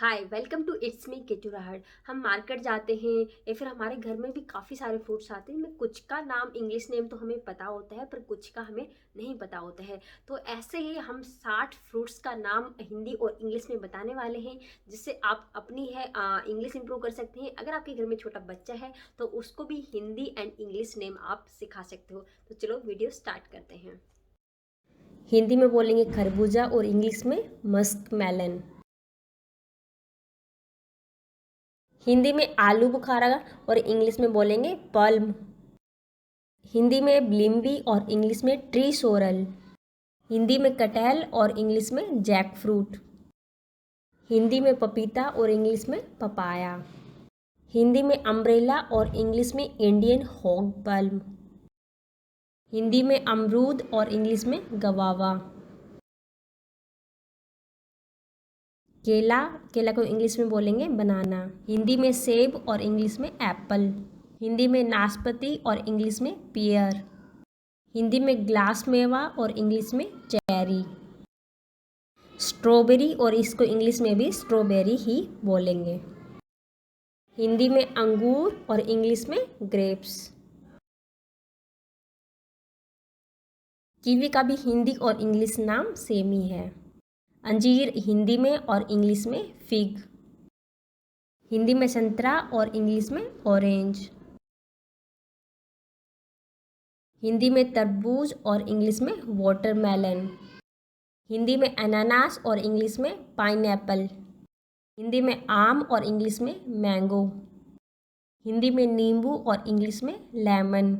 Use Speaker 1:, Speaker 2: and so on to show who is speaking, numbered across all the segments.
Speaker 1: Hi welcome to it's me केटू राहड़। हम मार्केट जाते हैं या फिर हमारे घर में भी काफ़ी सारे फ्रूट्स आते हैं। इनमें कुछ का नाम इंग्लिश नेम तो हमें पता होता है पर कुछ का हमें नहीं पता होता है। तो ऐसे ही हम 60 फ्रूट्स का नाम हिंदी और इंग्लिश में बताने वाले हैं, जिससे आप अपनी है इंग्लिश इंप्रूव कर सकते हैं। अगर आपके घर में छोटा बच्चा है तो उसको भी हिंदी एंड इंग्लिश नेम आप सिखा सकते हो। तो चलो वीडियो स्टार्ट करते हैं। हिंदी में बोलेंगे खरबूजा और इंग्लिश में मस्क मेलन। हिंदी में आलू बुखारा और इंग्लिश में बोलेंगे पल्म। हिंदी में ब्लिम्बी और इंग्लिश में ट्री सोरल। हिंदी में कटहल और इंग्लिश में जैक फ्रूट। हिंदी में पपीता और इंग्लिश में पपाया। हिंदी में अम्ब्रेला और इंग्लिश में इंडियन हॉग पल्म। हिंदी में अमरूद और इंग्लिश में गवावा। केला केला को इंग्लिश में बोलेंगे बनाना। हिंदी में सेब और इंग्लिश में एप्पल। हिंदी में नाशपाती और इंग्लिश में पियर। हिंदी में ग्लास मेवा और इंग्लिश में चेरी। स्ट्रॉबेरी और इसको इंग्लिश में भी स्ट्रॉबेरी ही बोलेंगे। हिंदी में अंगूर और इंग्लिश में ग्रेप्स। कीवी का भी हिंदी और इंग्लिश नाम सेम ही है। अंजीर हिंदी में और इंग्लिश में फिग। हिंदी में संतरा और इंग्लिश में ऑरेंज। हिंदी में तरबूज और इंग्लिश में वाटरमेलन। हिंदी में अनानास और इंग्लिश में पाइनएप्पल। हिंदी में आम और इंग्लिश में मैंगो। हिंदी में नींबू और इंग्लिश में लेमन।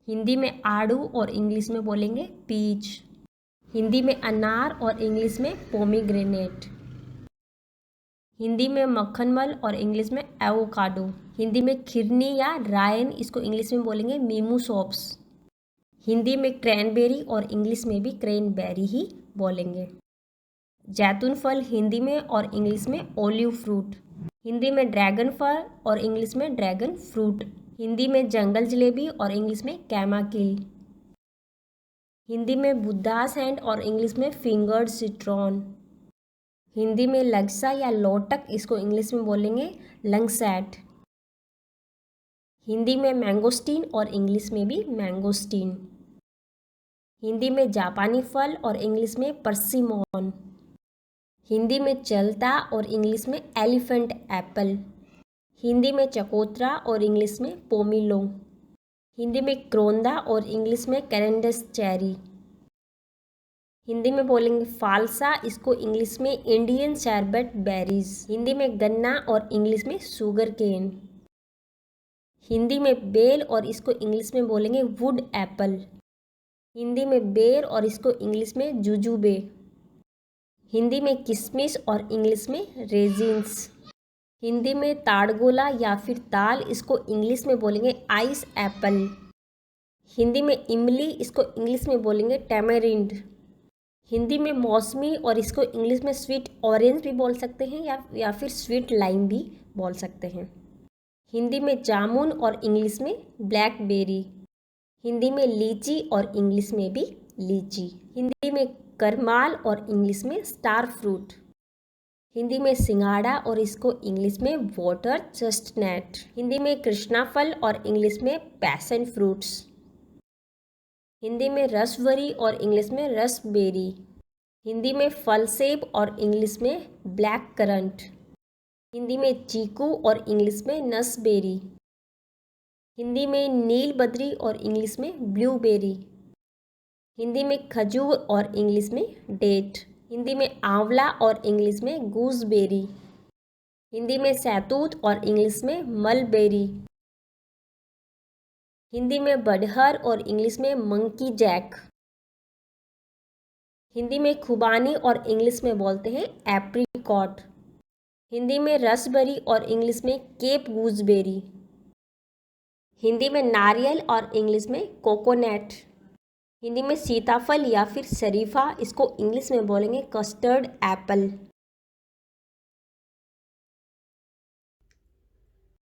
Speaker 1: हिंदी में आड़ू और इंग्लिश में बोलेंगे पीच। हिंदी में अनार और इंग्लिश में पोमीग्रेनेट। हिंदी में मक्खनमल और इंग्लिश में एवोकाडो। हिंदी में खिरनी या रायन, इसको इंग्लिश में बोलेंगे मीमू सॉप्स। हिंदी में क्रैनबेरी और इंग्लिश में भी क्रैनबेरी ही बोलेंगे। जैतून फल हिंदी में और इंग्लिश में ओलिव फ्रूट। हिंदी में ड्रैगन फल और इंग्लिश में ड्रैगन फ्रूट। हिंदी में जंगल जलेबी और इंग्लिश में कैमाकिल। हिंदी में बुद्धास हैंड और इंग्लिश में फिंगर्ड सिट्रॉन। हिंदी में लग्सा या लोटक, इसको इंग्लिश में बोलेंगे लंगसैट। हिंदी में मैंगोस्टीन और इंग्लिश में भी मैंगोस्टीन। हिंदी में जापानी फल और इंग्लिश में परसिमोन। हिंदी में चलता और इंग्लिश में एलिफेंट एप्पल। हिंदी में चकोतरा और इंग्लिश में पोमिलो। हिंदी में क्रोंदा और इंग्लिश में कैरेंडस चेरी। हिंदी में बोलेंगे फालसा, इसको इंग्लिश में इंडियन शरबत बेरीज। हिंदी में गन्ना और इंग्लिश में शुगर केन। हिंदी में बेल और इसको इंग्लिश में बोलेंगे वुड एप्पल। हिंदी में बेर और इसको इंग्लिश में जुजुबे। हिंदी में किशमिश और इंग्लिश में रेजिन्स। हिंदी में ताड़गोला या फिर ताल, इसको इंग्लिश में बोलेंगे आइस एप्पल। हिंदी में इमली, इसको इंग्लिश में बोलेंगे टैमेरिंड। हिंदी में मौसमी और इसको इंग्लिश में स्वीट ऑरेंज भी बोल सकते हैं या फिर स्वीट लाइम भी बोल सकते हैं। हिंदी में जामुन और इंग्लिश में ब्लैकबेरी। हिंदी में लीची और इंग्लिश में भी लीची। हिंदी में करमाल और इंग्लिश में स्टार फ्रूट। हिंदी में सिंगाड़ा और इसको इंग्लिश में वाटर चेस्टनट। हिंदी में कृष्णा फल और इंग्लिश में पैशन फ्रूट्स। हिंदी में रसवरी और इंग्लिश में रसबेरी। हिंदी में फलसेब और इंग्लिश में ब्लैक करंट। हिंदी में चीकू और इंग्लिश में नसबेरी। हिंदी में नीलबद्री और इंग्लिश में ब्लूबेरी। हिंदी में खजूर और इंग्लिश में डेट। हिंदी में आंवला और इंग्लिश में गूसबेरी। हिंदी में सैतूत और इंग्लिश में मलबेरी। हिंदी में बडहर और इंग्लिश में मंकी जैक। हिंदी में खुबानी और इंग्लिश में बोलते हैं एप्रिकॉट। हिंदी में रसबेरी और इंग्लिश में केप गूसबेरी। हिंदी में नारियल और इंग्लिश में कोकोनट। हिंदी में सीताफल या फिर शरीफा, इसको इंग्लिश में बोलेंगे कस्टर्ड एप्पल।